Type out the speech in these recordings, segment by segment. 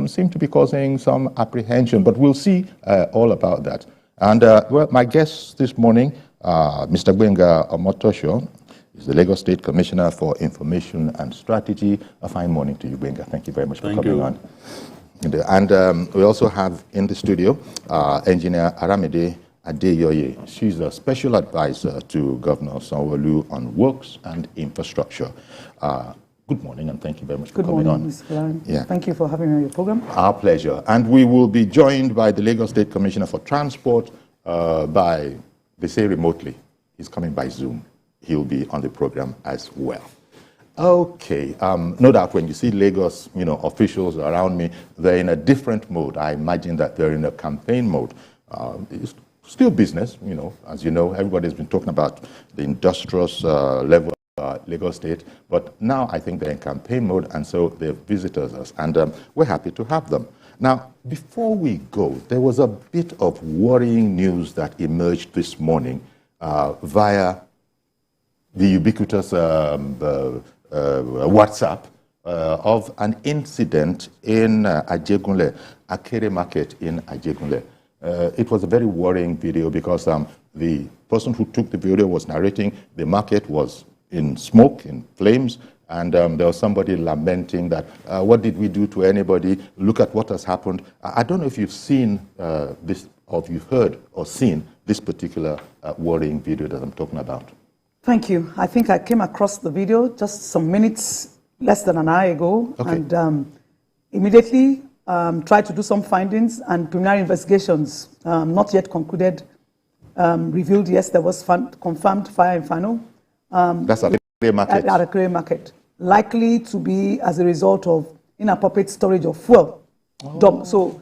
seem to be causing some apprehension, but we'll see all about that. And well, my guest this morning, Mr. Gbenga Omotosho, is the Lagos State Commissioner for Information and Strategy. A fine morning to you, Gbenga. Thank you very much for coming on. And we also have in the studio Engineer Aramide Adeyoye. She's a special advisor to Governor Sanwo-Olu on works and infrastructure. Good morning, and thank you very much for coming on. Good morning, Mr. Yeah. Thank you for having me on your program. Our pleasure. And we will be joined by the Lagos State Commissioner for Transport by, they say remotely. He's coming by Zoom. He'll be on the program as well. Okay, no doubt when you see Lagos, officials around me, they're in a different mode. I imagine that they're in a campaign mode. It's still business, as you know, everybody's been talking about the industrious level of Lagos State, but now I think they're in campaign mode, and so they've visited us, and we're happy to have them. Now, before we go, there was a bit of worrying news that emerged this morning via the ubiquitous WhatsApp of an incident in Ajegunle, Akere Market in Ajegunle. It was a very worrying video because the person who took the video was narrating the market was in smoke, in flames, and there was somebody lamenting that, what did we do to anybody? Look at what has happened. I don't know if you've seen this, or if you've heard or seen this particular worrying video that I'm talking about. Thank you. I think I came across the video just some minutes, less than an hour ago, okay. And immediately tried to do some findings, and preliminary investigations, not yet concluded, revealed, yes, there was confirmed fire in Fano. That's at Akere Market. At Akere Market. Likely to be as a result of inappropriate storage of fuel. So,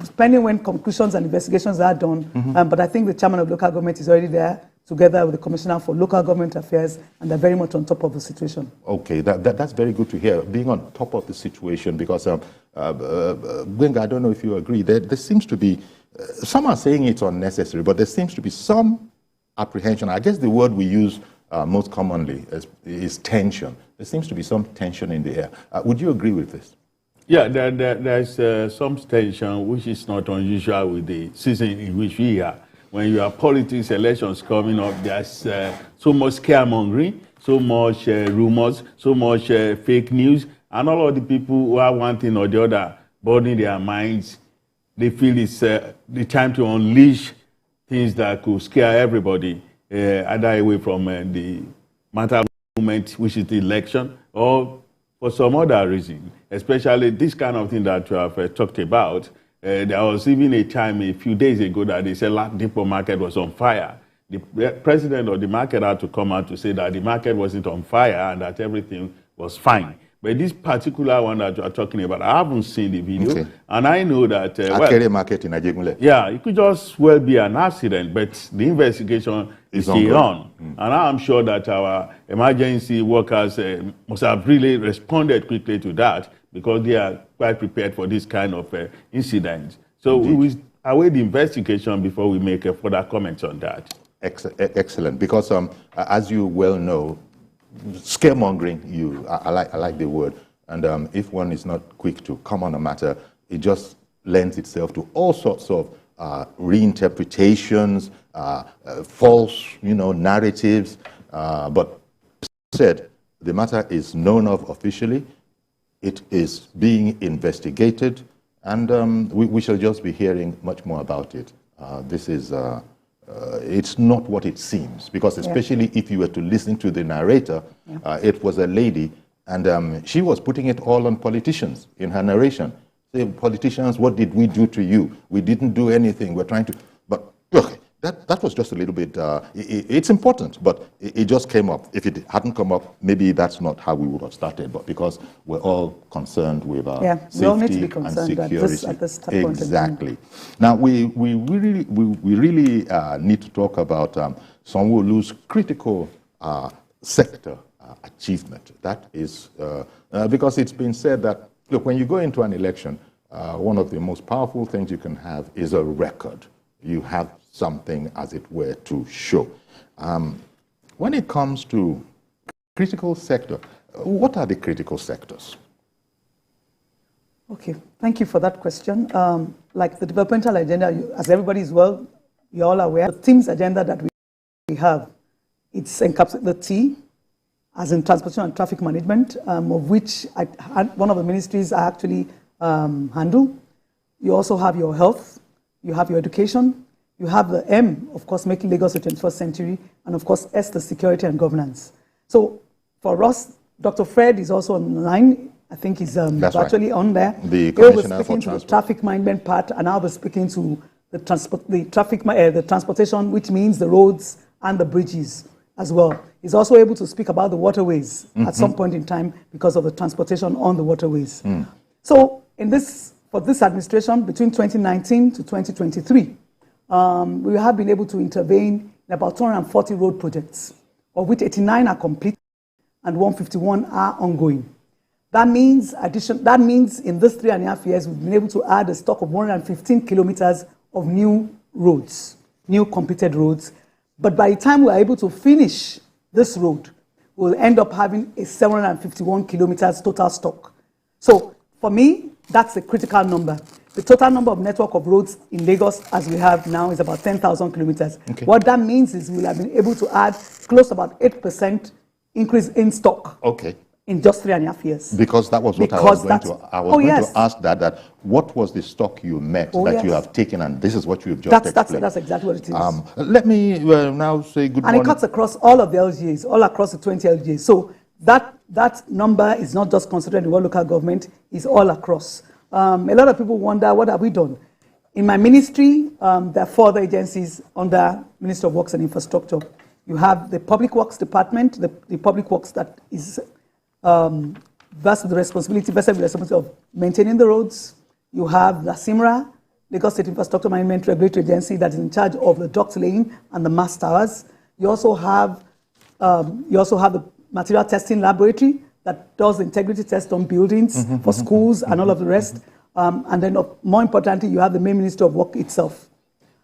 depending when conclusions and investigations are done, but I think the chairman of local government is already there, together with the Commissioner for Local Government Affairs, and they're very much on top of the situation. Okay, that's very good to hear, being on top of the situation, because, Gbenga, I don't know if you agree, there seems to be, some are saying it's unnecessary, but there seems to be some apprehension. I guess the word we use most commonly is tension. There seems to be some tension in the air. Would you agree with this? Yeah, there's some tension, which is not unusual with the season in which we are. When you have politics, elections coming up, there's so much scaremongering, so much rumors, so much fake news, and all of the people who are one thing or the other burning their minds, they feel it's the time to unleash things that could scare everybody, either away from the matter of moment, which is the election, or for some other reason, especially this kind of thing that you have talked about. There was even a time a few days ago that they said Ladipo market was on fire. The president of the market had to come out to say that the market wasn't on fire and that everything was fine. But this particular one that you are talking about, I haven't seen the video, okay. And I know that... Akere Market in Ajegunle. Yeah, it could just well be an accident, but the investigation is still on. And I'm sure that our emergency workers must have really responded quickly to that, because they are quite prepared for this kind of incident. So we will await the investigation before we make further comments on that. Excellent, because as you well know, scaremongering, I like the word, and if one is not quick to come on a matter, it just lends itself to all sorts of reinterpretations, false, narratives. But as I said, the matter is known of officially. It is being investigated, and we shall just be hearing much more about it. This is, it's not what it seems, because especially if you were to listen to the narrator, it was a lady, and she was putting it all on politicians in her narration. Say, politicians, what did we do to you? We didn't do anything. We're trying to, but look, that was just a little bit, it's important, but it just came up. If it hadn't come up, maybe that's not how we would have started, but because we're all concerned with safety and security. At this point. Exactly. Now, we really need to talk about Sanwo-Olu's critical sector achievement. That is, because it's been said that, look, when you go into an election, one of the most powerful things you can have is a record. You have something, as it were, to show. When it comes to critical sector, what are the critical sectors? Okay, thank you for that question. Like the developmental agenda, as everybody is well, you're all aware, the team's agenda that we have, it's encapsulated the T, as in transportation and traffic management, of which one of the ministries I actually handle. You also have your health, you have your education, you have the M, of course, making Lagos the 21st century, and of course, S, the security and governance. So for us, Dr. Fred is also online. I think he's virtually on there. The He'll be Commissioner speaking for to the traffic management part, and I'll be speaking to the transportation, which means the roads and the bridges as well. He's also able to speak about the waterways at some point in time because of the transportation on the waterways. So for this administration, between 2019 to 2023, we have been able to intervene in about 240 road projects, of which 89 are complete and 151 are ongoing. That means in this 3.5 years, we've been able to add a stock of 115 kilometers of new roads, new completed roads. But by the time we're able to finish this road, we'll end up having a 751 kilometers total stock. So for me, that's a critical number. The total number of network of roads in Lagos as we have now is about 10,000 kilometers. Okay. What that means is we'll have been able to add close to about 8% increase in stock. Okay. In just 3.5 years. Because that was what I was going to ask that what was the stock you met that you have taken, and this is what you've just explained. That's exactly what it is. Let me now say good morning. And it cuts across all of the LGAs, all across the 20 LGAs. So that number is not just concentrated in one local government, it's all across. A lot of people wonder, what have we done? In my ministry, there are 4 other agencies under Ministry of Works and Infrastructure. You have the Public Works Department, the Public Works that is versus the responsibility of maintaining the roads. You have the SIMRA, Lagos State Infrastructure Management Regulatory Agency, that is in charge of the duct laying and the mast towers. You also have the material testing laboratory that does the integrity test on buildings for schools and all of the rest. And then more importantly, you have the main Ministry of Work itself.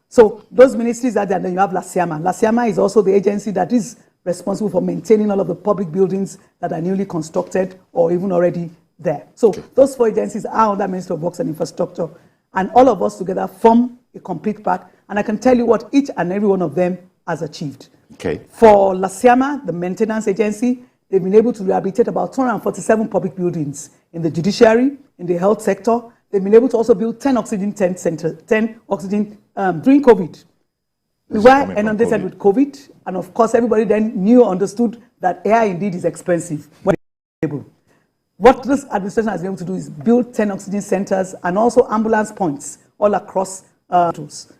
So those ministries are there, and then you have LASIAMA. LASIAMA is also the agency that is responsible for maintaining all of the public buildings that are newly constructed or even already there. So those 4 agencies are under Ministry of Works and Infrastructure, and all of us together form a complete pack, and I can tell you what each and every one of them has achieved. Okay. For LASIAMA, the maintenance agency, they've been able to rehabilitate about 247 public buildings in the judiciary, in the health sector. They've been able to also build 10 oxygen tent centers, 10 oxygen during COVID. We were inundated with COVID, and of course, everybody then understood that air indeed is expensive. What this administration has been able to do is build 10 oxygen centers and also ambulance points all across hospitals.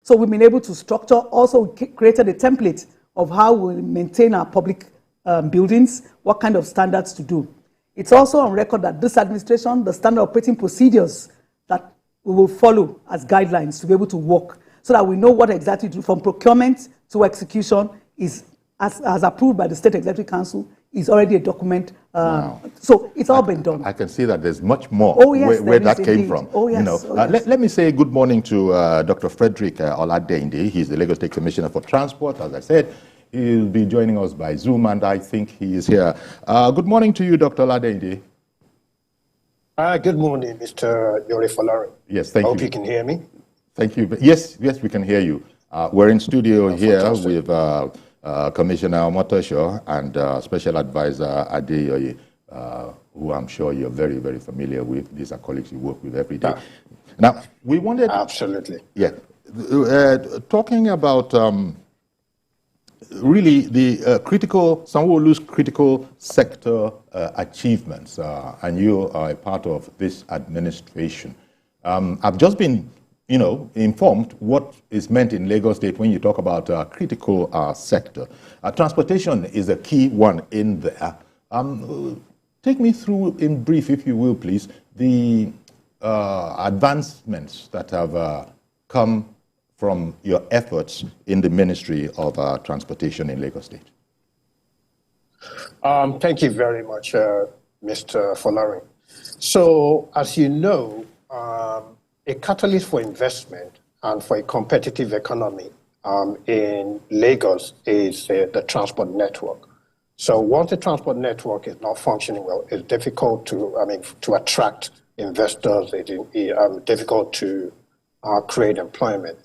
So we've been able to structure, also created a template of how we maintain our public buildings, what kind of standards to do. It's also on record that this administration, the standard operating procedures that we will follow as guidelines to be able to work, so that we know what exactly to do from procurement to execution is, as approved by the State Executive Council, is already a document. Wow. So it's all been done. I can see that there's much more where that came from. Oh, yes. Let me say good morning to Dr. Frederick Oladende. He's the Lagos State Commissioner for Transport. As I said, he'll be joining us by Zoom, and I think he is here. Good morning to you, Dr. Oladende. Good morning, Mr. Yori Falari. Yes, thank you. I hope you can hear me. Thank you. Yes, we can hear you. We're in studio here with Commissioner Motosho and Special Advisor Adeyoye, who I'm sure you're very, very familiar with. These are colleagues you work with every day. Now, we wanted... Absolutely. Yeah. Talking about really the Sanwo-Olu's critical sector achievements, and you are a part of this administration. I've just been informed what is meant in Lagos State when you talk about critical sector. Transportation is a key one in there. Take me through in brief, if you will, please, the advancements that have come from your efforts in the Ministry of Transportation in Lagos State. Thank you very much, Mr. Folari. So, as you know, a catalyst for investment and for a competitive economy in Lagos is the transport network. So once the transport network is not functioning well, it's difficult to attract investors, difficult to create employment.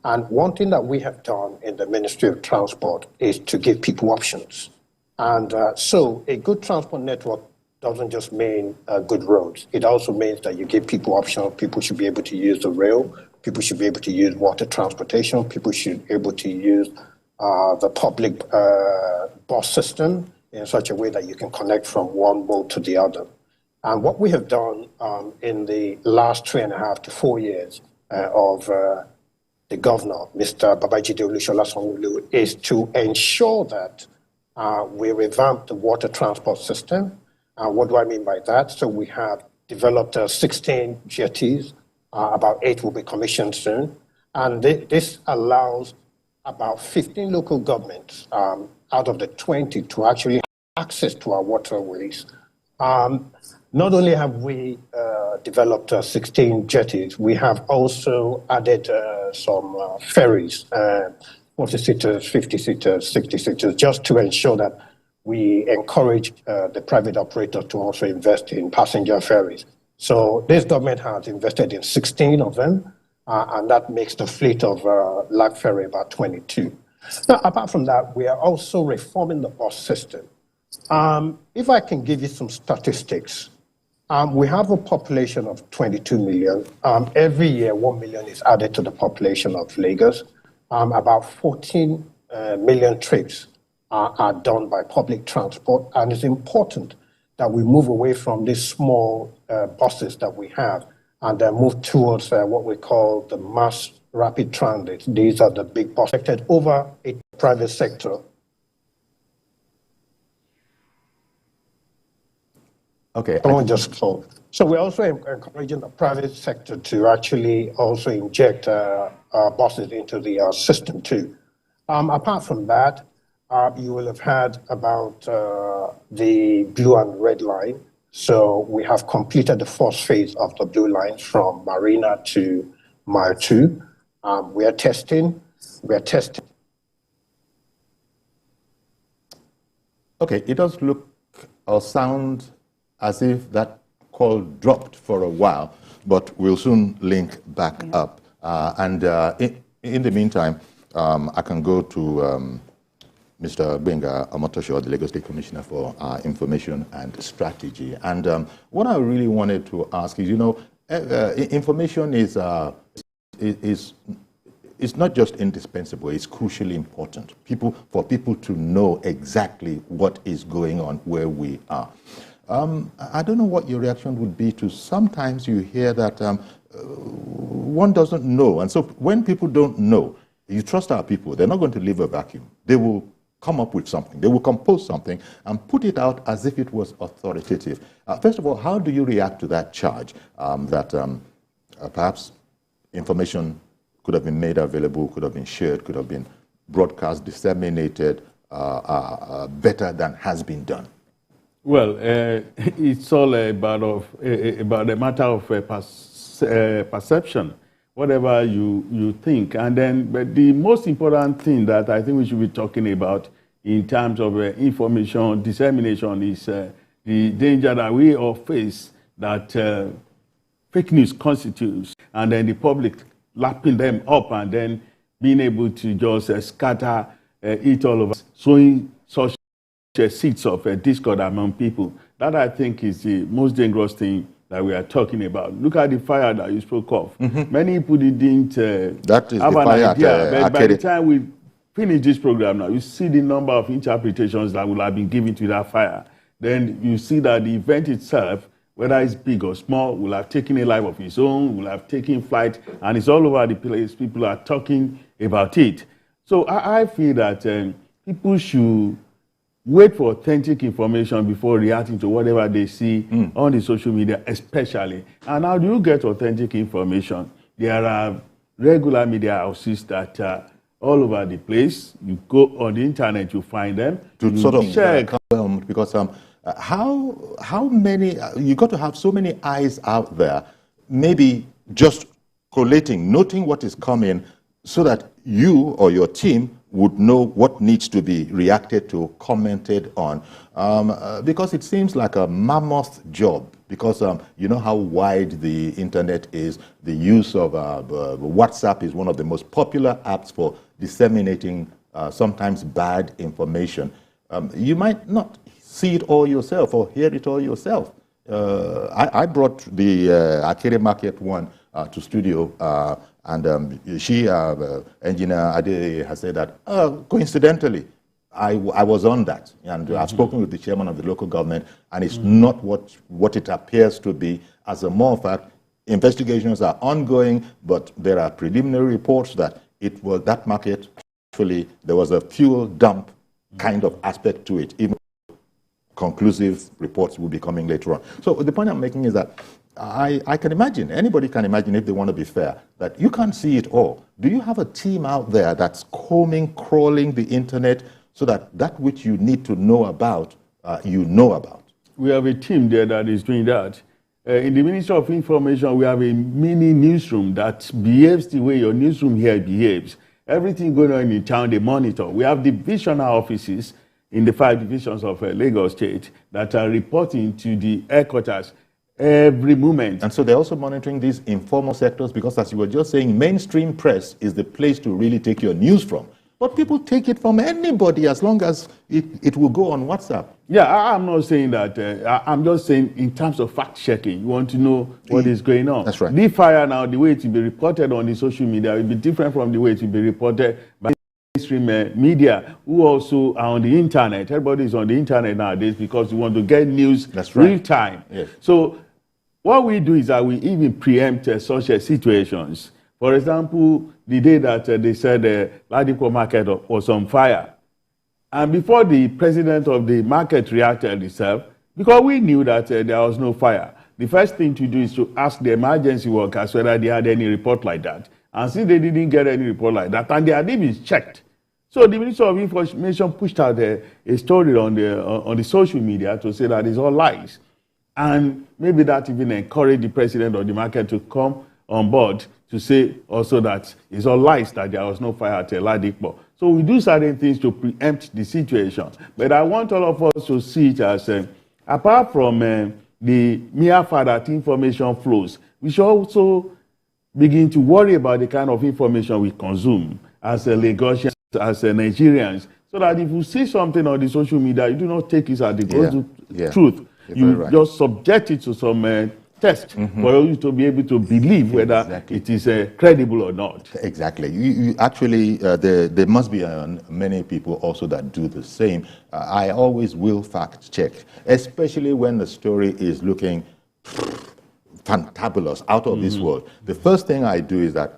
And one thing that we have done in the Ministry of Transport is to give people options. And so a good transport network doesn't just mean good roads. It also means that you give people options. People should be able to use the rail. People should be able to use water transportation. People should be able to use the public bus system in such a way that you can connect from one mode to the other. And what we have done in the last 3.5 to 4 years of the governor, Mr. Babajide Olusola Sanwo-Olu, is to ensure that we revamp the water transport system. What do I mean by that? So we have developed 16 jetties. About 8 will be commissioned soon. And this allows about 15 local governments out of the 20 to actually have access to our waterways. Not only have we developed 16 jetties, we have also added some ferries, 40-seaters, 50-seaters, 60-seaters, just to ensure that we encourage the private operator to also invest in passenger ferries. So this government has invested in 16 of them, and that makes the fleet of Lag Ferry about 22. Now, apart from that, we are also reforming the bus system. If I can give you some statistics, we have a population of 22 million. Every year, 1 million is added to the population of Lagos. About 14 million trips are done by public transport, and it's important that we move away from these small buses that we have and then move towards what we call the mass rapid transit. These are the big buses over a private sector. Okay. Someone just called. So we're also encouraging the private sector to actually also inject buses into the system too. Apart from that, you will have heard about the blue and red line. So we have completed the first phase of the blue line from Marina to Mile 2. We are testing. Okay, it does look or sound as if that call dropped for a while, but we'll soon link back up. In the meantime, I can go to Mr. Benga Omotosho, the Lagos State Commissioner for Information and Strategy. And what I really wanted to ask is, information is not just indispensable, it's crucially important. For people to know exactly what is going on where we are. I don't know what your reaction would be to sometimes you hear that one doesn't know. And so when people don't know, you trust our people, they're not going to leave a vacuum. They will come up with something. They will compose something and put it out as if it was authoritative. First of all, how do you react to that charge that perhaps information could have been made available, could have been shared, could have been broadcast, disseminated better than has been done? Well, it's all about a matter of perception, whatever you think. And then, but the most important thing that I think we should be talking about in terms of information dissemination is the danger that we all face that fake news constitutes, and then the public lapping them up and then being able to just scatter it all over, sowing such seeds of discord among people. That, I think, is the most dangerous thing that we are talking about. Look at the fire that you spoke of. Mm-hmm. Many people didn't have an idea, but by the time we finish this program now, you see the number of interpretations that will have been given to that fire. Then you see that the event itself, whether it's big or small, will have taken a life of its own, will have taken flight, and it's all over the place. People are talking about it. So I feel that people should wait for authentic information before reacting to whatever they see on the social media, especially. And how do you get authentic information? There are regular media houses that are all over the place. You go on the internet, you find them. To sort of check. Because how many, you got to have so many eyes out there, maybe just collating, noting what is coming so that you or your team would know what needs to be reacted to, commented on. Because it seems like a mammoth job because you know how wide the internet is. The use of WhatsApp is one of the most popular apps for disseminating sometimes bad information. You might not see it all yourself or hear it all yourself. I brought the Akere Market one to studio, and Engineer Ade has said that, coincidentally, I was on that, and I've spoken with the chairman of the local government, and it's not what it appears to be. As a matter of fact, investigations are ongoing, but there are preliminary reports that it was that market, actually, there was a fuel dump kind of aspect to it. Even conclusive reports will be coming later on. So the point I'm making is that I can imagine, anybody can imagine, if they want to be fair, that you can't see it all. Do you have a team out there that's combing, crawling the internet so that which you need to know about, you know about? We have a team there that is doing that. In the Ministry of Information, we have a mini newsroom that behaves the way your newsroom here behaves. Everything going on in town, they monitor. We have divisional offices in the 5 divisions of Lagos State that are reporting to the headquarters every moment. And so they're also monitoring these informal sectors, because as you were just saying, mainstream press is the place to really take your news from. But people take it from anybody as long as it will go on WhatsApp. Yeah, I'm not saying that. I'm just saying in terms of fact-checking, you want to know what is going on. That's right. The fire now, the way it will be reported on the social media will be different from the way it will be reported by mainstream media, who also are on the internet. Everybody is on the internet nowadays because you want to get news real time. Yes. So what we do is that we even preempt such situations. For example, the day that they said Ladipo market was on fire, and before the president of the market reacted himself, because we knew that there was no fire, the first thing to do is to ask the emergency workers whether they had any report like that. And since they didn't get any report like that, and they had even checked. So the Minister of Information pushed out a story on the social media to say that it's all lies. And maybe that even encouraged the president of the market to come on board to say also that it's all lies, that there was no fire at Ladipo. So we do certain things to preempt the situation. But I want all of us to see it as, apart from the mere fact that information flows, we should also begin to worry about the kind of information we consume as Lagosians, as Nigerians, so that if you see something on the social media, you do not take it as the truth. You just subject it to some test for you to be able to believe whether it is credible or not. Exactly. You actually, there must be many people also that do the same. I always will fact check, especially when the story is looking fantabulous, out of this world. The first thing I do is that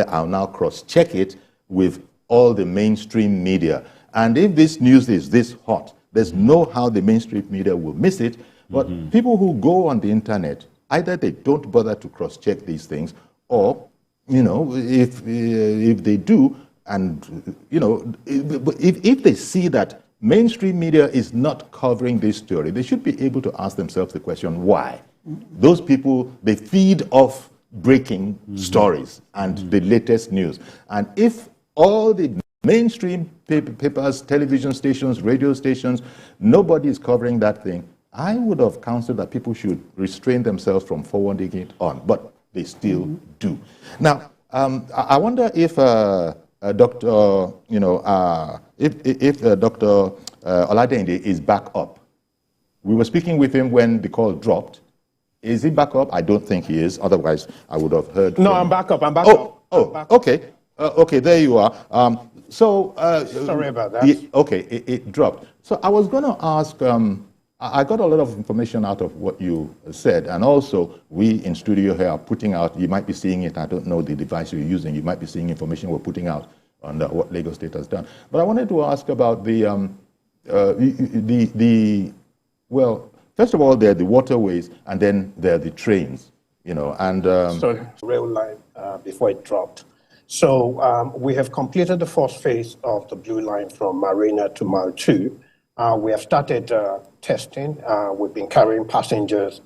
I'll now cross-check it with all the mainstream media. And if this news is this hot, there's no how the mainstream media will miss it. But people who go on the internet, either they don't bother to cross-check these things, or, you know, if they do, and, you know, if they see that mainstream media is not covering this story, they should be able to ask themselves the question, why? Those people, they feed off breaking stories and the latest news. And if all the mainstream papers, television stations, radio stations, nobody is covering that thing, I would have counseled that people should restrain themselves from forwarding it on, but they still do. Now, I wonder if Dr. You know, if Dr. Oladende is back up. We were speaking with him when the call dropped. Is he back up? I don't think he is. Otherwise, I would have heard. No, I'm back up. I'm back up. Okay. Okay, there you are. Sorry about that. It dropped. So I was going to ask. I got a lot of information out of what you said, and also we in studio here are putting out. You might be seeing it. I don't know the device you're using. You might be seeing information we're putting out on what Lagos State has done. But I wanted to ask about well, first of all, there are the waterways, and then there are the trains. You know, and rail line before it dropped. So we have completed the first phase of the blue line from Marina to Mile 2. We have started testing. We've been carrying passengers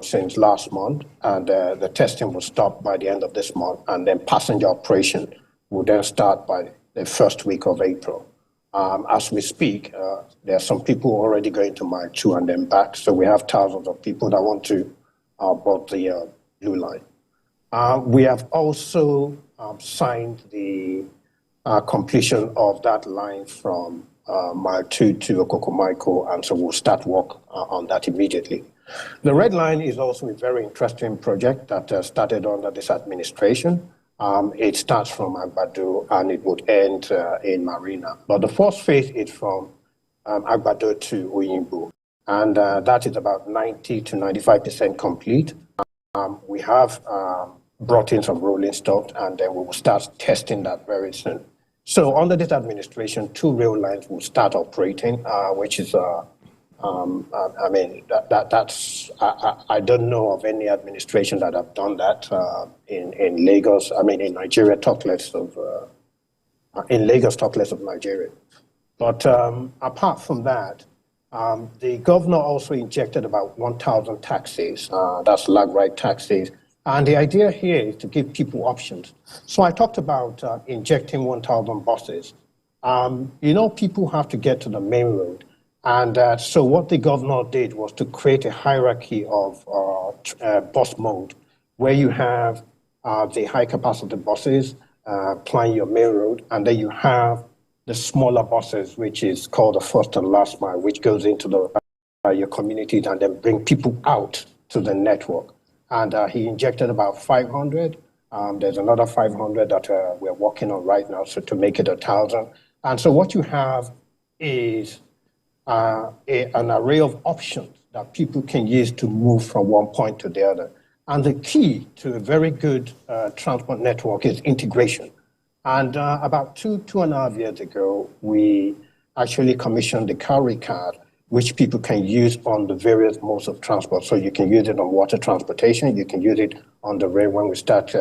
since last month, and the testing will stop by the end of this month, and then passenger operation will then start by the first week of April. As we speak, there are some people already going to Mile 2 and then back. So we have thousands of people that want to board the Blue Line. We have also signed the completion of that line from Mile 2 to Okokomaiko, and so we'll start work on that immediately. The Red Line is also a very interesting project that started under this administration. It starts from Agbado and it would end in Marina. But the first phase is from Agbado to Oyingbo, and that is about 90 to 95% complete. We have brought in some rolling stock, and then we will start testing that very soon. So under this administration, 2 rail lines will start operating, which is, I mean, I don't know of any administration that have done that in Lagos. I mean, in Nigeria, talk less of, in Lagos, talk less of Nigeria. But apart from that, the governor also injected about 1,000 taxis, that's lag ride taxis. And the idea here is to give people options. So I talked about injecting 1,000 buses. You know, people have to get to the main road. And so what the governor did was to create a hierarchy of bus mode, where you have the high capacity buses plying your main road, and then you have the smaller buses, which is called the first and last mile, which goes into your communities and then bring people out to the network. And he injected about 500. There's another 500 that we're working on right now, so to make it 1,000. And so what you have is an array of options that people can use to move from one point to the other. And the key to a very good transport network is integration. And about 2.5 years ago, we actually commissioned the Cowrie card, which people can use on the various modes of transport. So you can use it on water transportation, you can use it on the rail when we start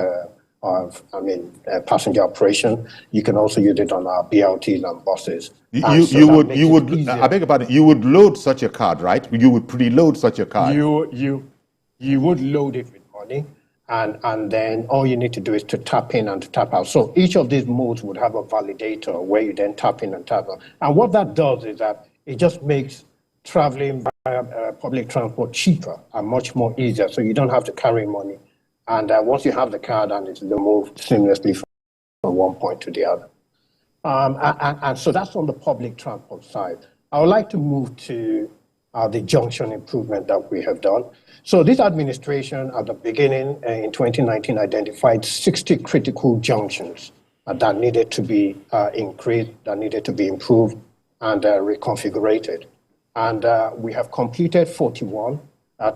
passenger operation. You can also use it on our BLTs and buses. I beg your pardon, you would load such a card, right? You would preload such a card. You would load it with money, and then all you need to do is to tap in and to tap out. So each of these modes would have a validator where you then tap in and tap out. And what that does is that it just makes traveling by public transport cheaper and much more easier, so you don't have to carry money. And once you have the card, and it's moved seamlessly from one point to the other. And so that's on the public transport side. I would like to move to the junction improvement that we have done. So this administration at the beginning in 2019 identified 60 critical junctions that needed to be increased, that needed to be improved and reconfigured. And we have completed 41.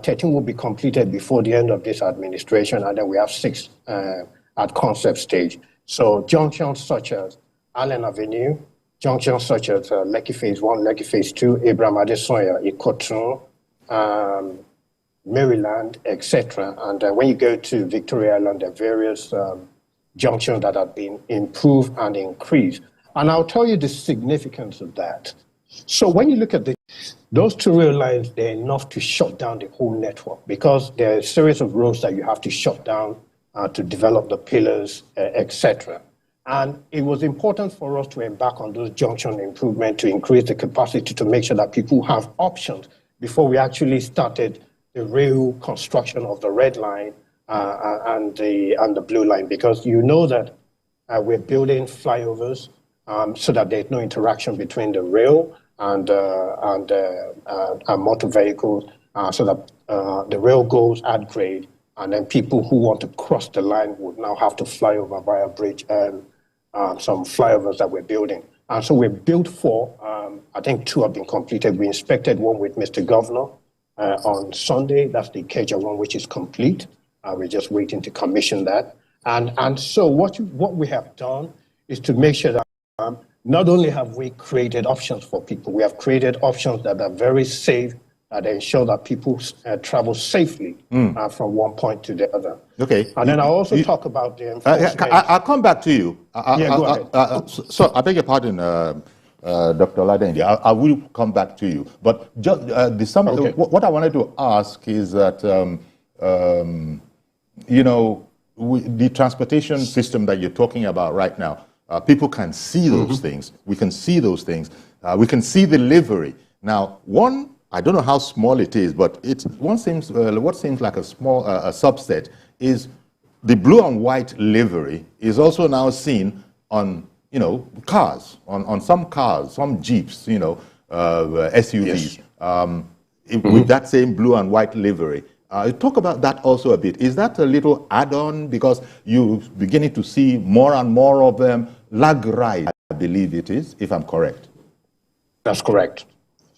13 will be completed before the end of this administration, and then we have 6 at concept stage. So junctions such as Allen Avenue, junctions such as Lekki Phase 1, Lekki Phase 2, Abraham Adesoya, Ikotun, Maryland, etc. And when you go to Victoria Island, there are various junctions that have been improved and increased. And I'll tell you the significance of that. So when you look at those 2 rail lines, they're enough to shut down the whole network, because there are a series of roads that you have to shut down to develop the pillars, etc. And it was important for us to embark on those junction improvements to increase the capacity, to make sure that people have options before we actually started the rail construction of the Red Line and the Blue Line, because you know that we're building flyovers so that there's no interaction between the rail and motor vehicles, so that the rail goes at grade, and then people who want to cross the line would now have to fly over by a bridge and some flyovers that we're building. And so we built 4. I think 2 have been completed. We inspected one with Mr. Governor on Sunday. That's the Ikeja one, which is complete. We're just waiting to commission that. And so what we have done is to make sure that not only have we created options for people, we have created options that are very safe, that ensure that people travel safely from one point to the other. Okay. And then I'll also talk about the enforcement. I'll come back to you. Go ahead. So I beg your pardon, Dr. Oladendi. I will come back to you. But just what I wanted to ask is that, the transportation system that you're talking about right now, People can see those things. We can see those things. We can see the livery. Now, I don't know how small it is, but what seems like a small subset is the blue and white livery is also now seen on, cars, on some cars, some Jeeps, SUVs, with that same blue and white livery. Talk about that also a bit. Is that a little add-on because you're beginning to see more and more of them? Lag ride, I believe it is, if I'm correct. That's correct.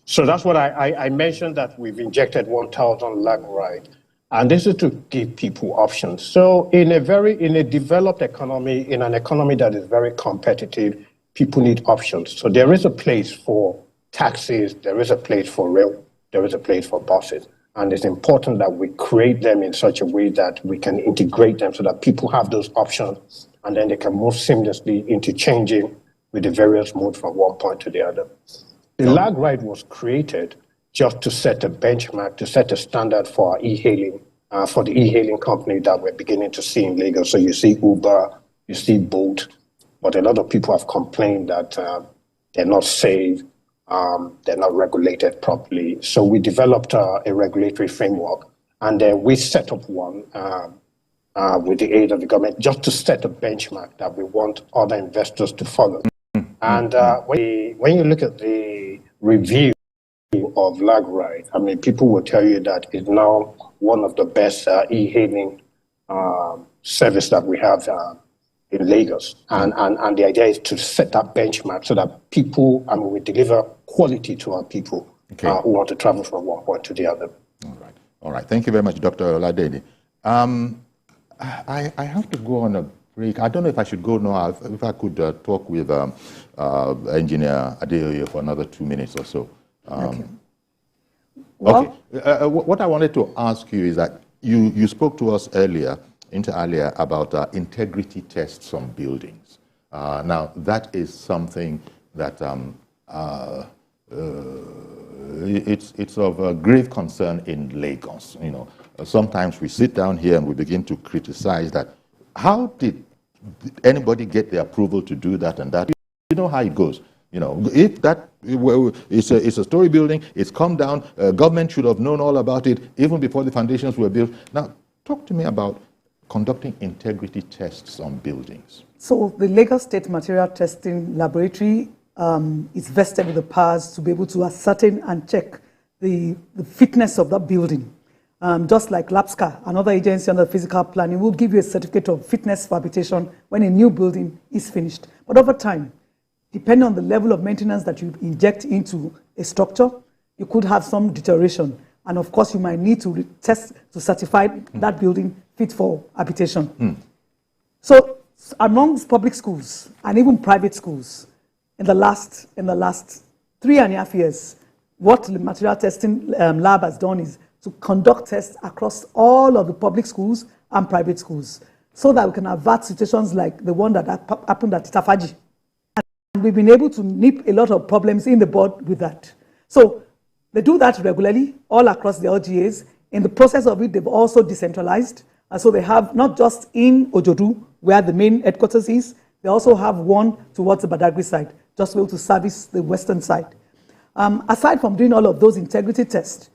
So that's what I mentioned, that we've injected 1,000 lag ride. And this is to give people options. So in a developed economy, in an economy that is very competitive, people need options. So there is a place for taxis, there is a place for rail, there is a place for buses. And it's important that we create them in such a way that we can integrate them so that people have those options and then they can move seamlessly interchanging with the various modes from one point to the other. The lag ride was created just to set a benchmark, to set a standard for our e-hailing, for the e-hailing company that we're beginning to see in Lagos. So you see Uber, you see Bolt, but a lot of people have complained that they're not safe, they're not regulated properly. So we developed a regulatory framework, and we set up one with the aid of the government just to set a benchmark that we want other investors to follow. And when you look at the review of lag ride, I mean, people will tell you that it's now one of the best e-hailing service that we have in Lagos. And the idea is to set that benchmark so that people, we deliver quality to our people who want to travel from one point to the other. All right. Thank you very much, Dr. Oladele. I have to go on a break. I don't know if I should go now. If I could talk with Engineer Adeoye for another 2 minutes or so. Okay. Well, what I wanted to ask you is that you spoke to us earlier about integrity tests on buildings. Now, that is something that it's of grave concern in Lagos. Sometimes we sit down here and we begin to criticize that. How did anybody get the approval to do that and that? You know how it goes. If that it's a story building, it's come down. Government should have known all about it even before the foundations were built. Now, talk to me about conducting integrity tests on buildings. So the Lagos State Material Testing Laboratory is vested with the powers to be able to ascertain and check the fitness of that building. Just like LAPSCA, another agency under physical planning, will give you a certificate of fitness for habitation when a new building is finished. But over time, depending on the level of maintenance that you inject into a structure, you could have some deterioration. And of course, you might need to test to certify that building fit for habitation. So amongst public schools and even private schools, in the last 3.5 years, what the material testing lab has done is to conduct tests across all of the public schools and private schools so that we can avert situations like the one that happened at Itafaji. And we've been able to nip a lot of problems in the bud with that. So they do that regularly all across the LGAs. In the process of it, they've also decentralized. And so they have not just in Ojodu, where the main headquarters is, they also have one towards the Badagry side, just to be able to service the western side. Aside from doing all of those integrity tests,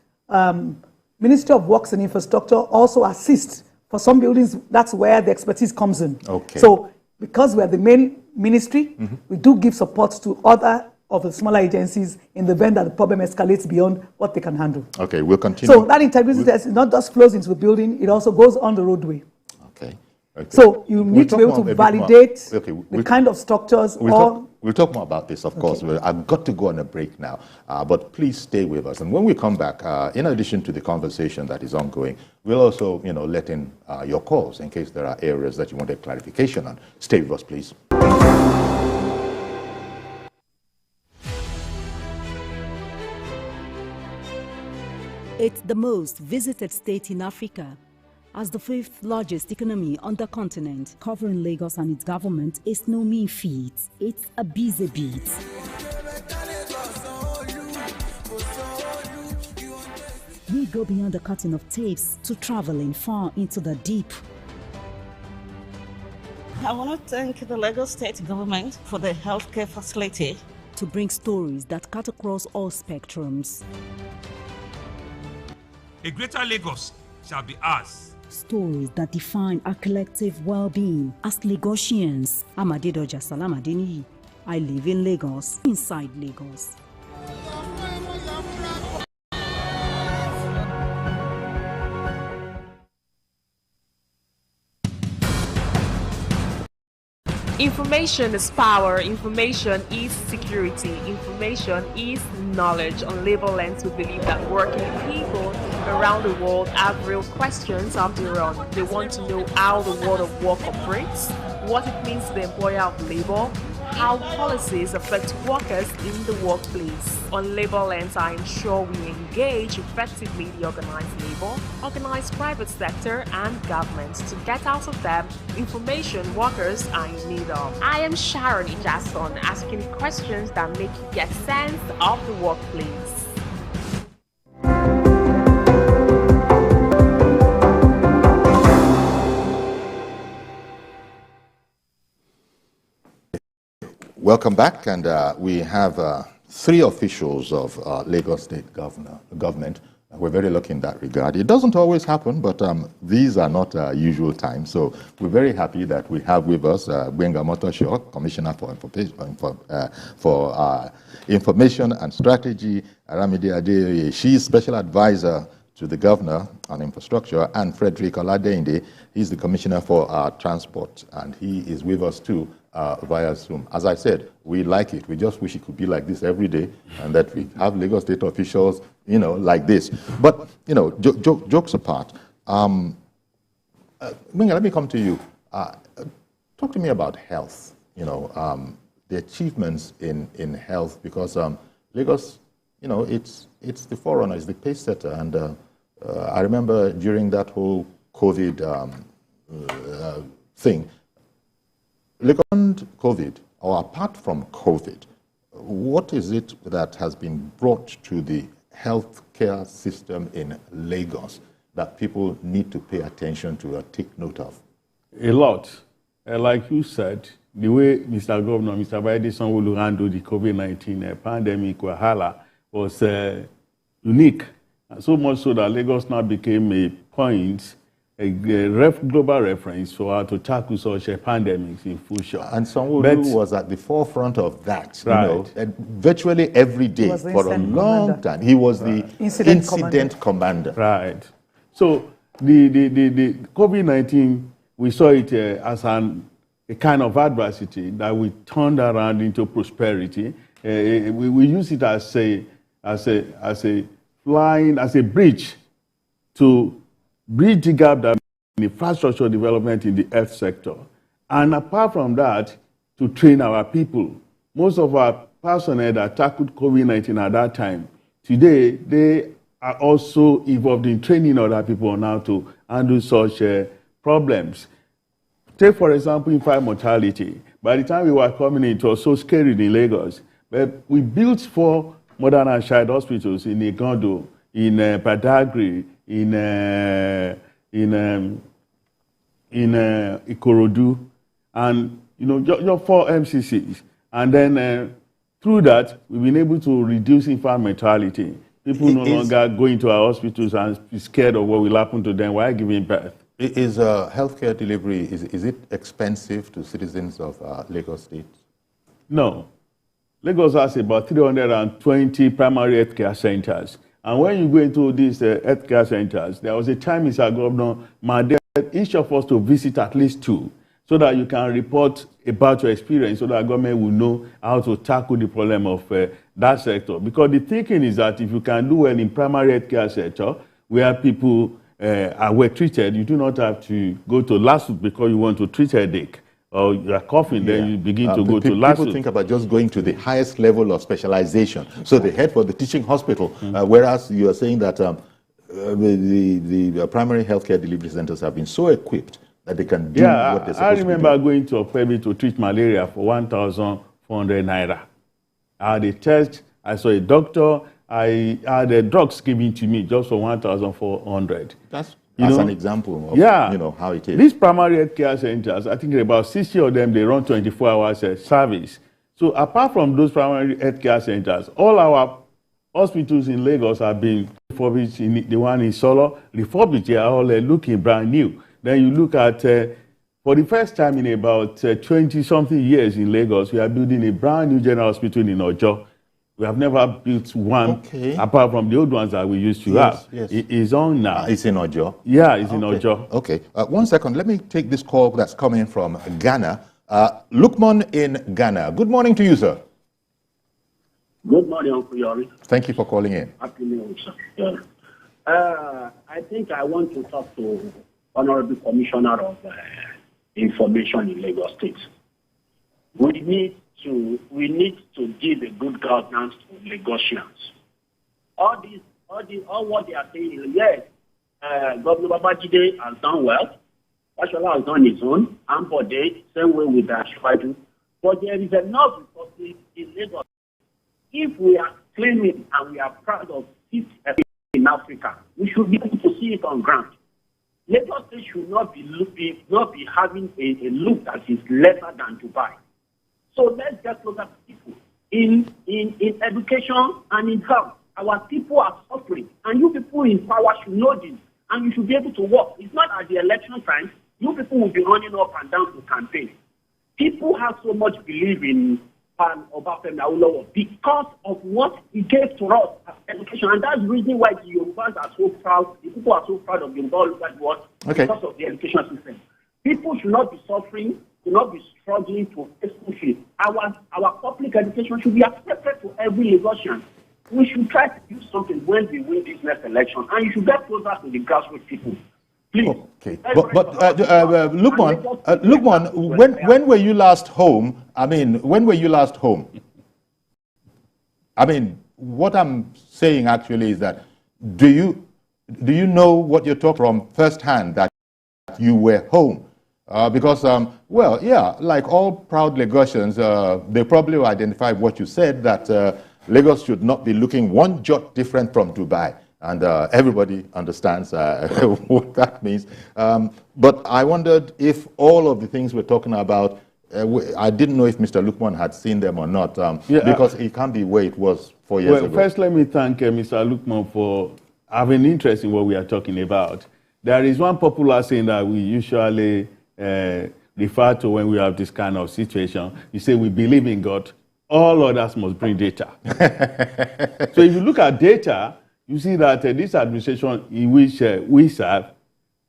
Ministry of Works and Infrastructure also assists. For some buildings, that's where the expertise comes in. Okay. So because we're the main ministry, we do give support to other of the smaller agencies in the event that the problem escalates beyond what they can handle. Okay, we'll continue. So that integrity test not just flows into the building, it also goes on the roadway. Okay. So you need to be able to validate the kind of structures. We'll talk more about this, of course. I've got to go on a break now, but please stay with us. And when we come back, in addition to the conversation that is ongoing, we'll also, let in your calls in case there are areas that you want a clarification on. Stay with us, please. It's the most visited state in Africa. As the 5th largest economy on the continent, covering Lagos and its government is no mean feat. It's a busy beat. We go beyond the cutting of tapes to traveling far into the deep. I want to thank the Lagos State government for the healthcare facility. To bring stories that cut across all spectrums. A greater Lagos shall be ours. Stories that define our collective well-being as Lagosians. I'm Adedoja Salam Adeniyi. I live in Lagos, inside Lagos. Information is power, information is security, information is knowledge. On Labor Lens, we believe that working people around the world have real questions of their own. They want to know how the world of work operates, what it means to the employer of labor, how policies affect workers in the workplace. On Labor Lens, I ensure we engage effectively the organized labor, organized private sector, and government to get out of them information workers are in need of. I am Sharon Ijason, asking questions that make you get sense of the workplace. Welcome back, and we have three officials of Lagos State government. We're very lucky in that regard. It doesn't always happen, but these are not usual times. So we're very happy that we have with us Gbenga Motosho, Commissioner for Information and Strategy, Aramide Adeyeye, she's Special Advisor to the Governor on Infrastructure, and Frederick Oladeinde, he's the Commissioner for Transport, and he is with us too via Zoom. As I said, we like it. We just wish it could be like this every day, and that we have Lagos State officials, like this. But, jokes apart, Minga, let me come to you. Talk to me about health, the achievements in health, because Lagos, it's the forerunner, it's the pace setter. And I remember during that whole COVID thing, beyond COVID, or apart from COVID, what is it that has been brought to the healthcare system in Lagos that people need to pay attention to or take note of? A lot. Like you said, the way Mr. Governor, Mr. Sanwo-Olu handled the COVID-19 pandemic wahala was unique. And so much so that Lagos now became a point, a global reference for how to tackle such pandemics in full shot. And Sanwo-Olu was at the forefront of that, right. Virtually every day for a long time. He was the incident commander. Right. So the COVID-19, we saw it as a kind of adversity that we turned around into prosperity. We use it as a bridge to bridge the gap that in infrastructure development in the health sector. And apart from that, to train our people. Most of our personnel that tackled COVID-19 at that time, today, they are also involved in training other people on how to handle such problems. Take, for example, infant mortality. By the time we were coming in, it was so scary in Lagos. But we built 4 modern and child hospitals in Igondo, in Badagry, in Ikorodu, and your 4 MCCs. And then through that, we've been able to reduce infant mortality. People no longer go into our hospitals and be scared of what will happen to them while giving birth. Is healthcare delivery, is it expensive to citizens of Lagos State? No. Lagos has about 320 primary healthcare centers. And when you go into these healthcare centers, there was a time, Mr. Governor, mandated each of us to visit at least 2, so that you can report about your experience, so that government will know how to tackle the problem of that sector. Because the thinking is that if you can do well in primary healthcare sector, where people are well treated, you do not have to go to LASUT because you want to treat headache, or you are coughing, then you begin to go to LASUT. People think about just going to the highest level of specialization. So they head for the teaching hospital, whereas you are saying that the primary healthcare delivery centers have been so equipped that they can do what they're supposed to do. I remember going to Okpebi to treat malaria for 1,400 naira. I had a test, I saw a doctor, I had drugs given to me just for 1,400. As an example of how it is. These primary health care centers, I think about 60 of them, they run 24 hours service. So apart from those primary health care centers, all our hospitals in Lagos are being refurbished. The one in Solo, refurbished, they are all looking brand new. Then you look at, for the first time in about 20-something years in Lagos, we are building a brand new general hospital in Ojo. We have never built one apart from the old ones that we used to have. Yes. It is on now. It's in Ojo? Yeah, it's in Ojo. Okay. 1 second. Let me take this call that's coming from Ghana. Lukman in Ghana. Good morning to you, sir. Good morning, Uncle Yori. Thank you for calling in. Happy New Year, sir. Yeah. I think I want to talk to Honorable Commissioner of Information in Lagos State. We need to give a good governance to Lagosians. All what they are saying, yes, Governor Babajide has done well. Fashola has done his own. Ambode, same way with Ashwaju. But there is enough resources in Lagos. If we are claiming and we are proud of it in Africa, we should be able to see it on ground. Lagos State should not be having a look that is lesser than Dubai. So let's get closer to people. In education and in health, our people are suffering. And you people in power should know this. And you should be able to work. It's not at the election time. You people will be running up and down to campaign. People have so much belief in Obafemi Awolowo because of what he gave to us as education. And that's the reason why the Yorubas are so proud. The people are so proud of Yoruba because of the education system. People should not be suffering, should not be struggling to pay school fees. Our public education should be accepted to every Lagosian. We should try to do something when we win this next election, and you should get closer to the grassroots people. Please. Okay. Lukman, when were you last home? When were you last home? What I'm saying actually is that do you know what you're talking from firsthand that you were home? Because, like all proud Lagosians, they probably will identify what you said, that Lagos should not be looking one jot different from Dubai. And everybody understands what that means. But I wondered if all of the things we're talking about, I didn't know if Mr. Lukman had seen them or not, because it can't be where it was 4 years ago. First, let me thank Mr. Lukman for having interest in what we are talking about. There is one popular saying that we usually refer to when we have this kind of situation. You say we believe in God, all others must bring data. So if you look at data, you see that this administration in which we serve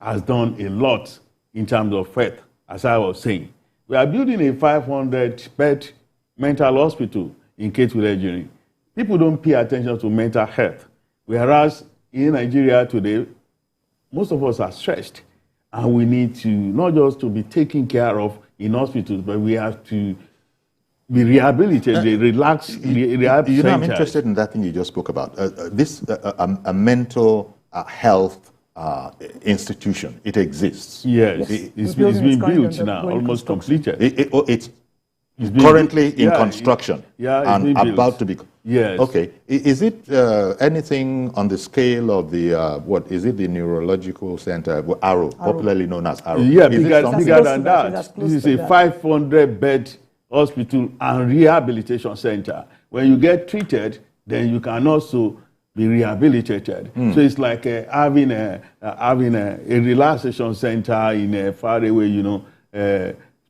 has done a lot in terms of health, as I was saying. We are building a 500-bed mental hospital in Ketu. People don't pay attention to mental health, whereas in Nigeria today, most of us are stressed, and we need to not just to be taken care of in hospitals, but we have to be rehabilitated, relax, rehab I'm centers. interested in that thing you just spoke about. A mental health institution. It exists. Yes, it's been built now, almost completed. It's currently in construction and about to be. Yes. Okay. Is it anything on the scale of the what is it? The neurological center, Arrow, popularly known as Arrow? Yeah, bigger than that. This is a 500-bed hospital and rehabilitation center. When you get treated, then you can also be rehabilitated. So it's like having a relaxation center in a faraway,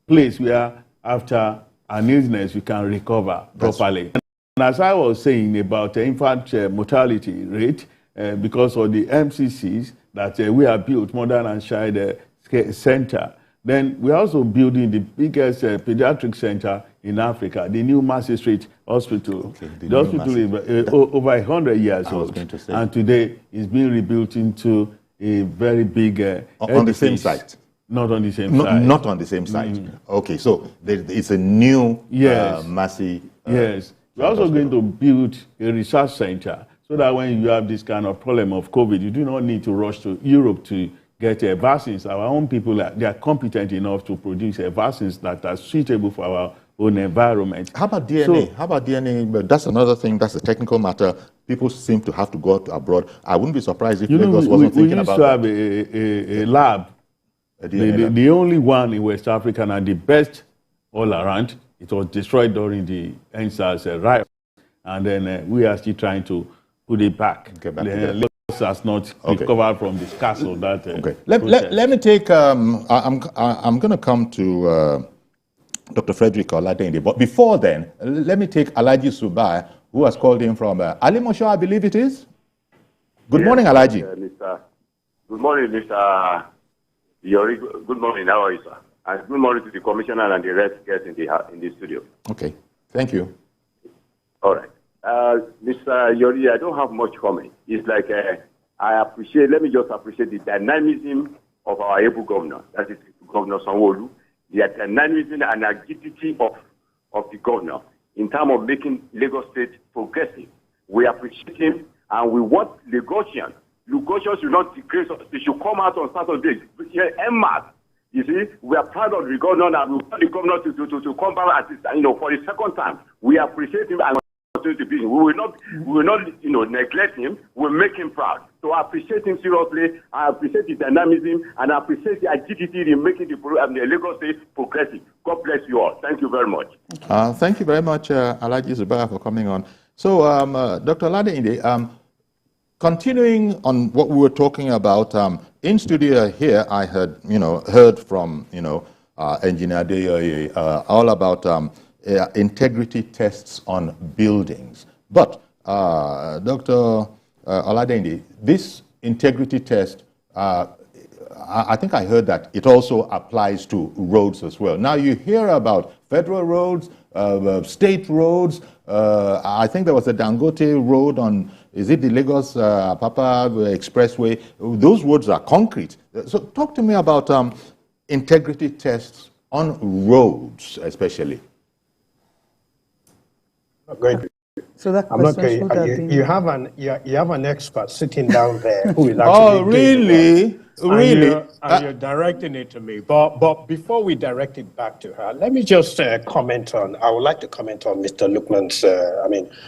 place where after an illness you can recover properly. And as I was saying about infant mortality rate, because of the MCCs that we have built, Modern and Child Center, then we're also building the biggest pediatric center in Africa, the new Massey Street Hospital. Okay, the hospital is over 100 years old, and today it's being rebuilt into a very big on the same site. Not on the same site. Not on the same site. Okay, so it's a new Massey. Yes, we're also going to build a research center so that when you have this kind of problem of COVID, you do not need to rush to Europe to get vaccines. Our own people, they are competent enough to produce vaccines that are suitable for our own environment. How about DNA? How about DNA? But that's another thing. That's a technical matter. People seem to have to go abroad. I wouldn't be surprised if Lagos wasn't thinking about that. We used to have a lab, the only one in West Africa and the best all around. It was destroyed during the NSAS riot, and then we are still trying to put it back. Lagos has not recovered from this castle. That let me take. I'm going to come to Dr. Frederick Oladende, but before then, let me take Alhaji Subai, who has called in from Alimosho, I believe it is. Good morning, Alhaji. Good morning, Mr. Yori. Good morning. How are you, sir? And good morning to the commissioner and the rest guests in the studio. Okay, thank you. All right. Mr. Yori, I don't have much comment. It's like let me just appreciate the dynamism of our able governor, that is Governor Sanwo-Olu, the dynamism and agility of the governor in terms of making Lagos State progressive. We appreciate him, and we want Lagosians should not disgrace us. They should come out on Saturday. MMAS, you see, we are proud of the governor, and we want the governor to come back for the second time. We appreciate him and we will not neglect him. We'll make him proud. So I appreciate him seriously. I appreciate the dynamism, and I appreciate the agility in making the Lagos State progressive. God bless you all. Thank you very much. Thank you very much, Alhaji Zubair, for coming on. So, Dr. Oladende, continuing on what we were talking about, in studio here, I had heard from Engineer Deyoye all about integrity tests on buildings. But Dr. Oladende, this integrity test, I think I heard that it also applies to roads as well. Now you hear about federal roads, state roads. I think there was a Dangote road on, is it the Lagos Papa Expressway? Those roads are concrete. So talk to me about integrity tests on roads, especially. Great. So that I'm not question should have been... You have an expert sitting down there who is actually really? And you're directing it to me. But before we direct it back to her, let me just comment on. I would like to comment on Mr. Lukman's.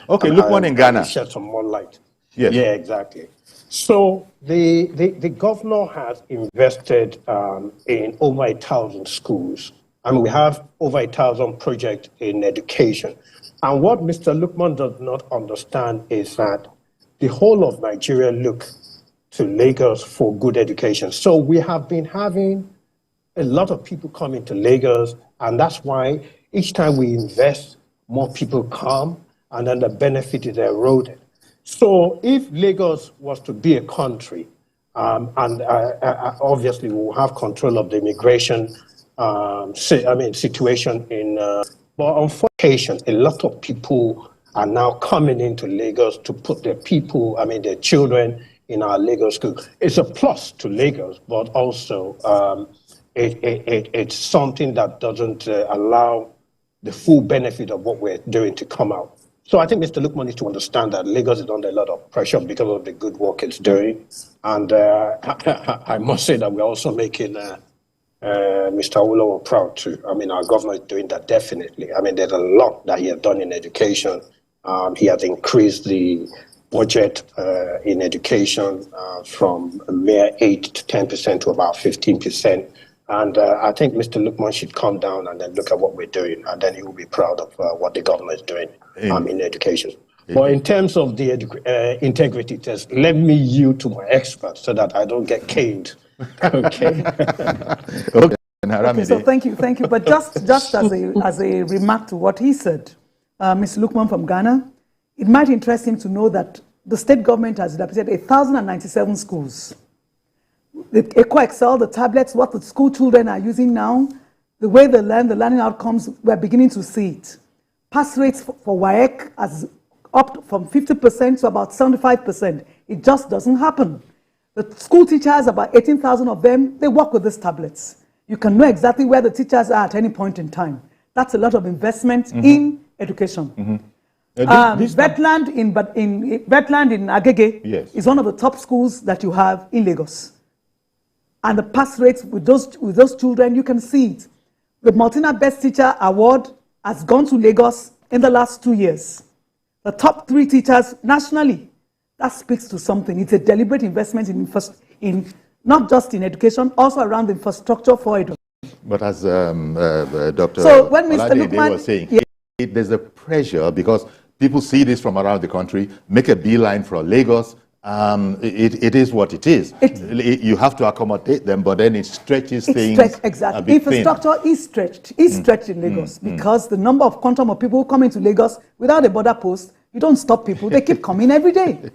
Lukman in Ghana. Shed some more light. Yes. Yeah, exactly. So the governor has invested in over 1,000 schools. I mean, we have over 1,000 projects in education. And what Mr. Lukman does not understand is that the whole of Nigeria look to Lagos for good education. So we have been having a lot of people coming to Lagos, and that's why each time we invest, more people come, and then the benefit is eroded. So if Lagos was to be a country, obviously we will have control of the immigration situation in. But on occasion, a lot of people are now coming into Lagos to put their children in our Lagos school. It's a plus to Lagos, but also it's something that doesn't allow the full benefit of what we're doing to come out. So I think Mr. Lukman needs to understand that Lagos is under a lot of pressure because of the good work it's doing. And I must say that we're also making Mr. Olo proud too. I mean, our governor is doing that definitely. I mean, there's a lot that he has done in education. He has increased the budget in education from a mere 8 to 10% to about 15%. And I think Mr. Lukman should come down and then look at what we're doing, and then he will be proud of what the governor is doing in education. But in terms of the integrity test, let me yield to my expert so that I don't get caned. Okay. Okay, so thank you. But just as a remark to what he said, Mr. Lukman from Ghana, it might interest him to know that the state government has represented 1,097 schools. The Eco-Excel, the tablets, what the school children are using now, the way they learn, the learning outcomes, we're beginning to see it. Pass rates for WAEC has up from 50% to about 75%. It just doesn't happen. The school teachers, about 18,000 of them, they work with these tablets. You can know exactly where the teachers are at any point in time. That's a lot of investment in education. Wetland in Agege is one of the top schools that you have in Lagos. And the pass rates with those children, you can see it. The Multina Best Teacher Award has gone to Lagos in the last 2 years. The top 3 teachers nationally. That speaks to something. It's a deliberate investment in not just in education, also around the infrastructure for education. But as Dr. So when Mr. Olade, Lukman, was saying, there's a pressure because people see this from around the country, make a beeline for Lagos. It is what it is. You have to accommodate them, but then it stretches things. Exactly. Infrastructure is stretched in Lagos because the number of quantum of people who come into Lagos without a border post, you don't stop people. They keep coming every day.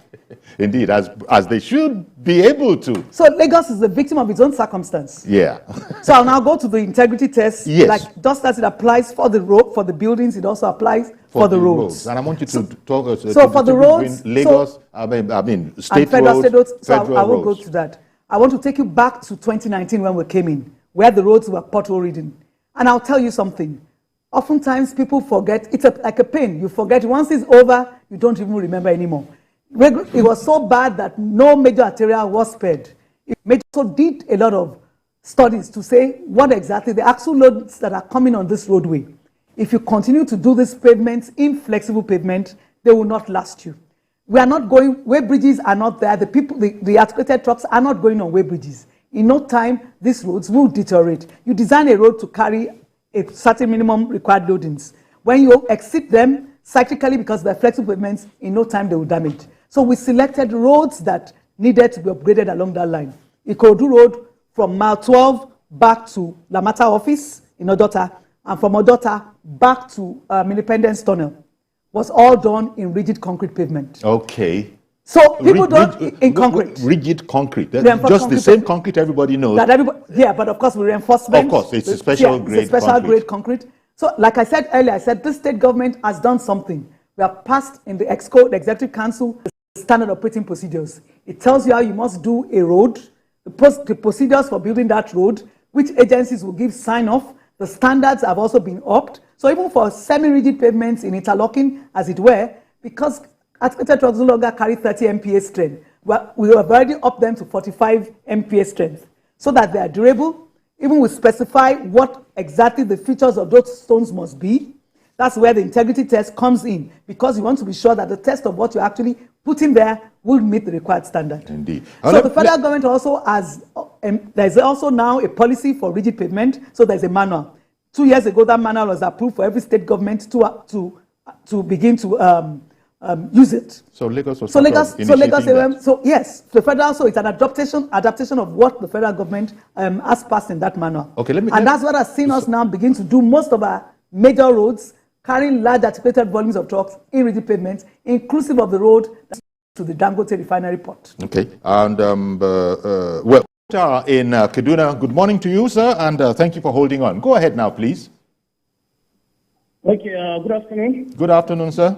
Indeed, as they should be able to. So Lagos is the victim of its own circumstance. Yeah. So I'll now go to the integrity test. Yes. Like just as it applies for the road, for the buildings, it also applies for the roads. And I want you to talk us for the roads, Lagos, I mean state roads. Federal I will go to that. I want to take you back to 2019 when we came in, where the roads were pothole ridden. And I'll tell you something. Oftentimes people forget, it's like a pain. You forget, once it's over, you don't even remember anymore. It was so bad that no major arterial was spared. It also did a lot of studies to say what exactly the axle loads that are coming on this roadway. If you continue to do these pavements, inflexible pavement, they will not last you. We are not going, way bridges are not there. The articulated trucks are not going on way bridges. In no time, these roads will deteriorate. You design a road to carry a certain minimum required loadings. When you exceed them cyclically because they're flexible pavements, in no time they will damage. So we selected roads that needed to be upgraded along that line. Ikorodu Road from mile 12 back to Lamata office in Odota, and from Odota back to Independence Tunnel was all done in rigid concrete pavement. Okay. So people don't in concrete. Rigid concrete. Just the same concrete everybody knows. Yeah, but of course we reinforcement. Of course, it's a special grade concrete. So like I said earlier, I said this state government has done something. We have passed in the EXCO, the Executive Council, the standard operating procedures. It tells you how you must do a road, the procedures for building that road, which agencies will give sign-off. The standards have also been upped. So even for semi-rigid pavements in interlocking, as it were, because articulated trucks no longer carry 30 MPa strength, we have already upped them to 45 MPa strength so that they are durable. Even we specify what exactly the features of those stones must be. That's where the integrity test comes in, because you want to be sure that the test of what you actually put in there will meet the required standard. Indeed. So the federal government also has, there's also now a policy for rigid pavement, so there's a manual. 2 years ago, that manual was approved for every state government to begin to use it. So Lagos was yes, the federal, so it's an adaptation of what the federal government has passed in that manual. Okay, that's what has seen us now begin to do most of our major roads, carrying large articulated volumes of trucks in rigid pavements, inclusive of the road to the Dangote refinery port. Okay, and well, in Kaduna, good morning to you, sir, and thank you for holding on. Go ahead now, please. Okay, good afternoon. Good afternoon, sir.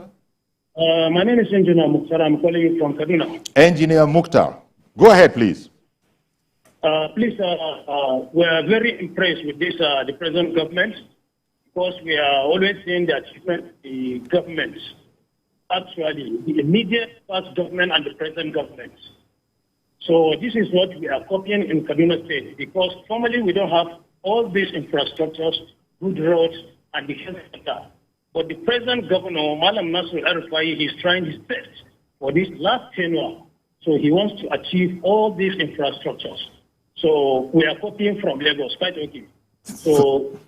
My name is Engineer Mukhtar. I'm calling you from Kaduna. Engineer Mukhtar, go ahead, please. We are very impressed with this, the present government, because we are always seeing the achievement of the government, actually, the immediate past government and the present government. So this is what we are copying in Kaduna State, because formally we don't have all these infrastructures, good roads, and the health sector. But the present governor, Malam Nasir El-Rufai, he's trying his best for this last tenure. So he wants to achieve all these infrastructures. So we are copying from Lagos, quite okay. So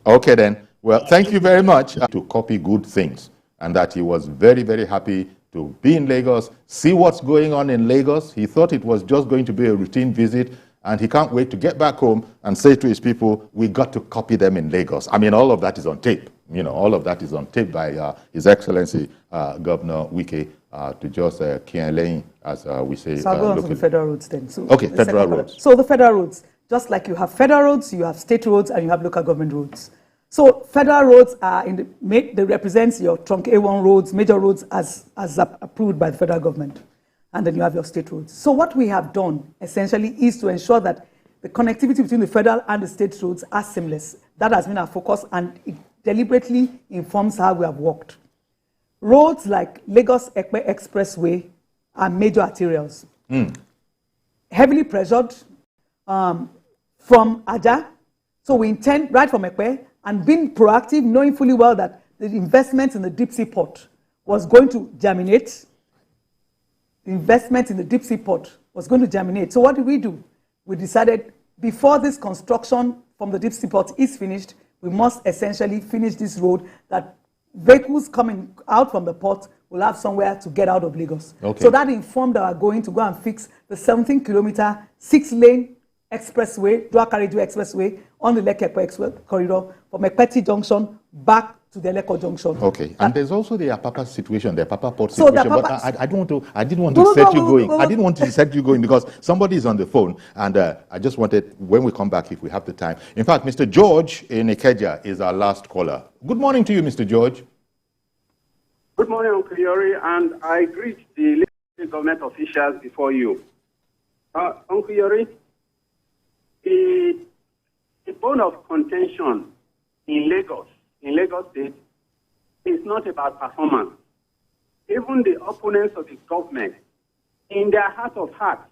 okay then. Well, thank you very much to copy good things, and that he was very, very happy to be in Lagos, see what's going on in Lagos. He thought it was just going to be a routine visit, and he can't wait to get back home and say to his people, we got to copy them in Lagos. I mean, all of that is on tape. You know, all of that is on tape by His Excellency Governor Wike to just Kienlein, as we say. So I'll go on to the federal roads then. So okay, federal roads. So the federal roads, just like you have federal roads, you have state roads, and you have local government roads. So federal roads are they represent your trunk A1 roads, major roads as approved by the federal government. And then you have your state roads. So what we have done essentially is to ensure that the connectivity between the federal and the state roads are seamless. That has been our focus, and it deliberately informs how we have worked. Roads like Lagos-Ekpe Expressway are major arterials. Heavily pressured from Aja. So we intend, right from Ekpe, and being proactive, knowing fully well that the investment in the deep sea port was going to germinate. The investment in the deep sea port was going to germinate. So what did we do? We decided before this construction from the deep sea port is finished, we must essentially finish this road that vehicles coming out from the port will have somewhere to get out of Lagos. Okay. So that informed our going to go and fix the 17-kilometer, 6-lane expressway, dual carriageway expressway on the Lekki-Ekpe Express corridor from Ekpeti Junction back to the Eleko Junction. Okay, and there's also the Apapa situation, the Apapa port So situation. But I didn't want to set you going. I didn't want to set you going because somebody is on the phone, and I just wanted, when we come back, if we have the time. In fact, Mr. George in Ikeja is our last caller. Good morning to you, Mr. George. Good morning, Uncle Yori, and I greet the government officials before you. Uncle Yori, the bone of contention in Lagos State, is not about performance. Even the opponents of the government, in their heart of hearts,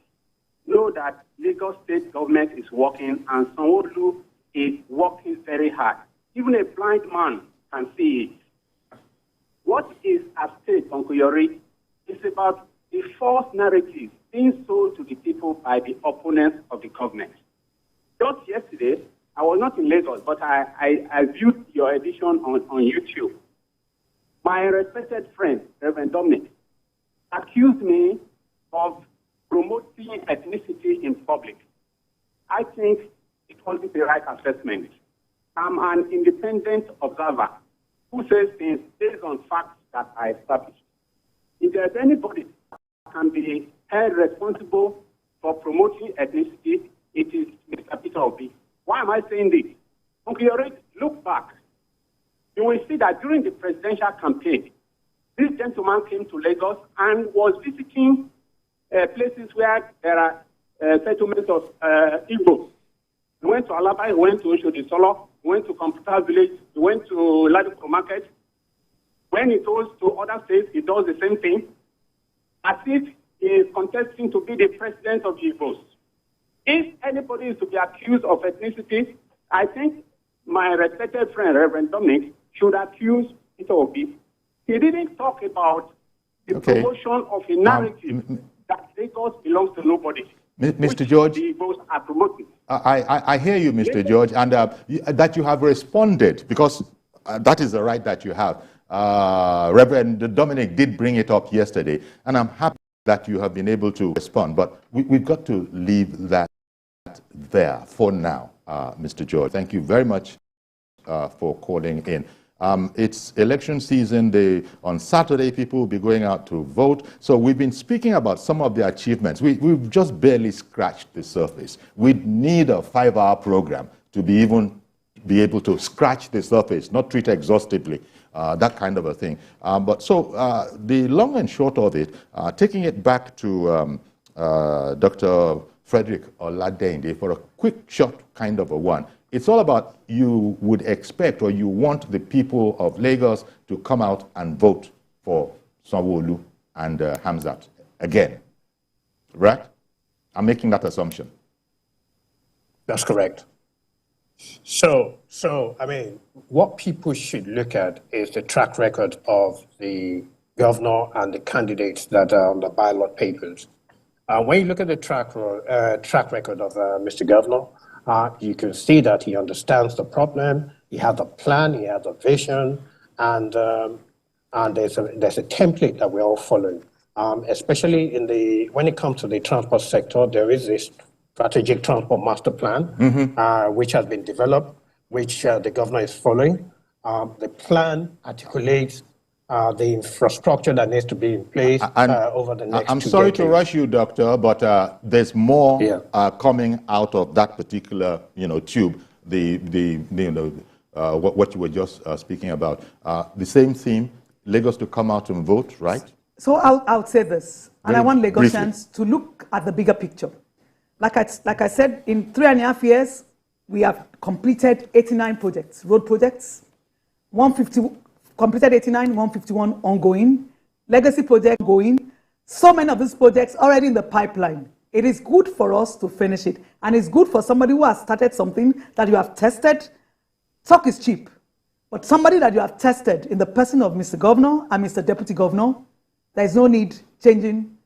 know that Lagos State government is working and Sanwo-Olu is working very hard. Even a blind man can see it. What is at stake, Uncle Yori, is about the false narrative being sold to the people by the opponents of the government. Just yesterday, I was not in Lagos, but I viewed your edition on YouTube. My respected friend, Reverend Dominic, accused me of promoting ethnicity in public. I think it wasn't the right assessment. I'm an independent observer who says things based on facts that I established. If there's anybody that can be held responsible for promoting ethnicity, it is Mr. Peter Obi. Why am I saying this? Uncle Yori, look back. You will see that during the presidential campaign, this gentleman came to Lagos and was visiting places where there are settlements of Igbo. He went to Alaba, he went to Oshodi-Solo, he went to Computer Village, he went to Ladipo Market. When he goes to other states, he does the same thing, as if he is contesting to be the president of the Igbos. If anybody is to be accused of ethnicity, I think my respected friend, Reverend Dominic, should accuse Peter Obi. He didn't talk about the promotion of a narrative that Lagos belongs to nobody. Mr. George, the Igbos are promoting. I hear you, Mr. George, and that you have responded, because that is the right that you have. Reverend Dominic did bring it up yesterday, and I'm happy that you have been able to respond, but we've got to leave that there for now, Mr. George. Thank you very much for calling in. It's election season. On Saturday, people will be going out to vote. So we've been speaking about some of the achievements. We've just barely scratched the surface. We need a 5-hour program to be able to scratch the surface, not treat exhaustively, that kind of a thing. The long and short of it, taking it back to Dr. Frederick Oladende for a quick, short kind of a one. It's all about you would expect or you want the people of Lagos to come out and vote for Sanwo-Olu and Hamzat again, right? I'm making that assumption. That's correct. So I mean, what people should look at is the track record of the governor and the candidates that are on the ballot papers. When you look at the track record of Mr. Governor, you can see that he understands the problem, he has a plan, he has a vision, and there's a template that we're all following. Especially when it comes to the transport sector, there is this strategic transport master plan, which has been developed, which the governor is following. The plan articulates the infrastructure that needs to be in place over the next 2 decades. I'm sorry to rush you, Doctor, but there's more coming out of that particular, tube. What you were just speaking about. The same theme, Lagos to come out and vote, right? So I would say this, and I want Lagosians to look at the bigger picture. Like I said, in 3.5 years, we have completed 89 projects, road projects, 150. Completed 89, 151 ongoing, legacy project going. So many of these projects already in the pipeline. It is good for us to finish it. And it's good for somebody who has started something that you have tested talk is cheap. But somebody that you have tested in the person of Mr. Governor and Mr. Deputy Governor, there is no need changing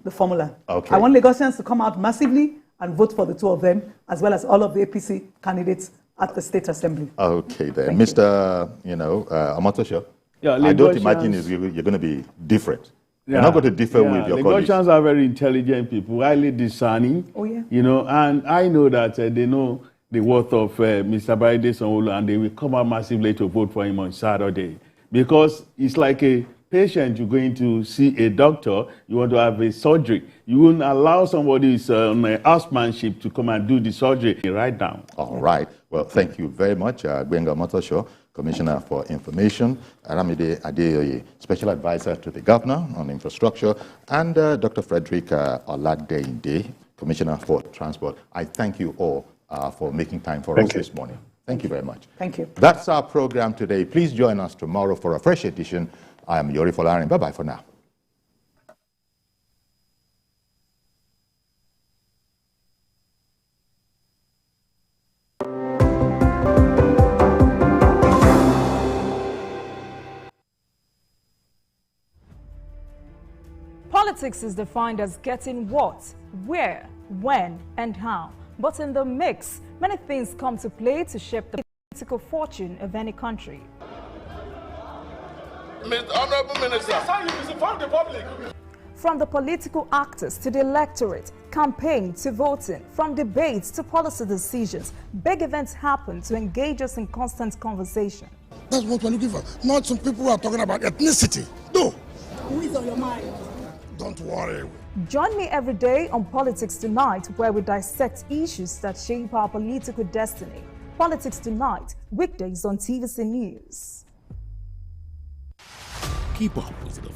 the formula. Okay. I want Lagosians to come out massively and vote for the two of them, as well as all of the APC candidates at the State Assembly. Okay, then. Mr. Omotosho, Yeah, I don't imagine you're going to be different. Yeah, you're not going to differ with your colleagues. Lagosians are very intelligent people, highly discerning. Oh, yeah. And I know that they know the worth of Mr. Sanwo-Olu, and they will come out massively to vote for him on Saturday. Because it's like a patient, you're going to see a doctor, you want to have a surgery. You wouldn't allow somebody who's on a housemanship to come and do the surgery right now. All right. Well, thank you very much, Gbenga Omotosho, Commissioner for Information, Aramide Adeoye, Special Advisor to the Governor on Infrastructure, and Dr. Frederick Oladeinde, Commissioner for Transport. I thank you all for making time for us this morning. Thank you very much. Thank you. That's our program today. Please join us tomorrow for a fresh edition. I am Yori Folarin. Bye-bye for now. Politics is defined as getting what, where, when, and how. But in the mix, many things come to play to shape the political fortune of any country. Mr. Honorable Minister, this is how you misinform the public. From the political actors to the electorate, campaign to voting, from debates to policy decisions, big events happen to engage us in constant conversation. That's what we're looking for. Not some people who are talking about ethnicity. No. Who is on your mind? Don't worry. Join me every day on Politics Tonight, where we dissect issues that shape our political destiny. Politics Tonight, weekdays on TVC News. Keep up with the